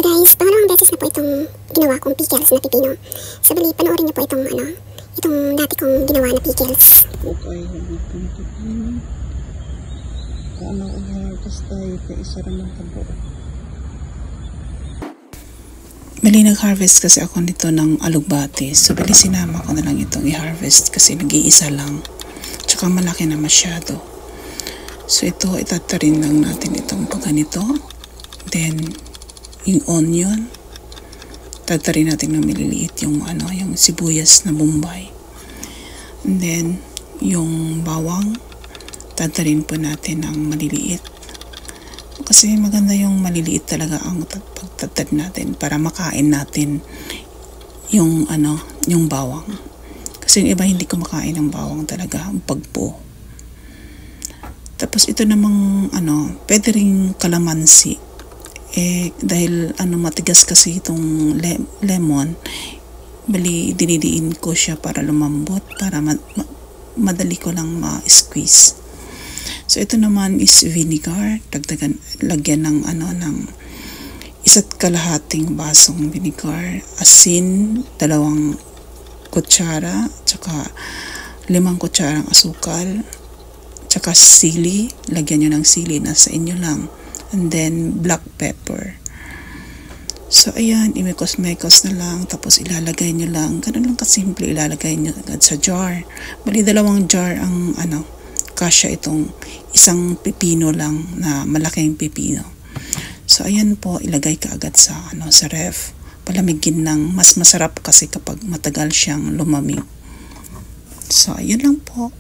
Hello guys, pangalawang beses na po itong ginawa kong pickles na pipino. So bali, panoorin niyo po itong dati kong ginawa na pickles. Okay, hagitong pipino. Paano i-harvest tayo kaya isa naman kabuo. Bali, nag-harvest kasi ako nito ng alugbate. So bali, sinama ko na lang itong i-harvest kasi nag-iisa lang. Tsaka malaki na masyado. So ito, itatarin lang natin itong pagganito. Then, yung onion, tatarin natin ng maliliit yung yung sibuyas na Bombay. And then, yung bawang, tatarin po natin ng maliliit. Kasi maganda yung maliliit talaga ang pagtatad natin para makain natin yung yung bawang. Kasi yung iba hindi kumakain ng bawang talaga, ang pagpo. Tapos ito namang pwede ring kalamansi. Dahil matigas kasi itong lemon, bali dinidiin ko siya para lumambot, para madali ko lang ma-squeeze. So ito naman is vinegar, lagyan ng ng 1.5 basong vinegar, asin 2 kutsara, tsaka 5 kutsarang asukal, tsaka sili, lagyan nyo ng sili, nasa inyo lang. And then, black pepper. So, ayan, imekos-mekos na lang. Tapos, ilalagay nyo lang. Ganun lang kasimple. Ilalagay nyo agad sa jar. Bali, 2 jar ang, kasya itong isang pipino lang na malaking pipino. So, ayan po, ilagay ka agad sa, sa ref. Palamigin ng mas masarap kasi kapag matagal siyang lumamig. So, ayan lang po.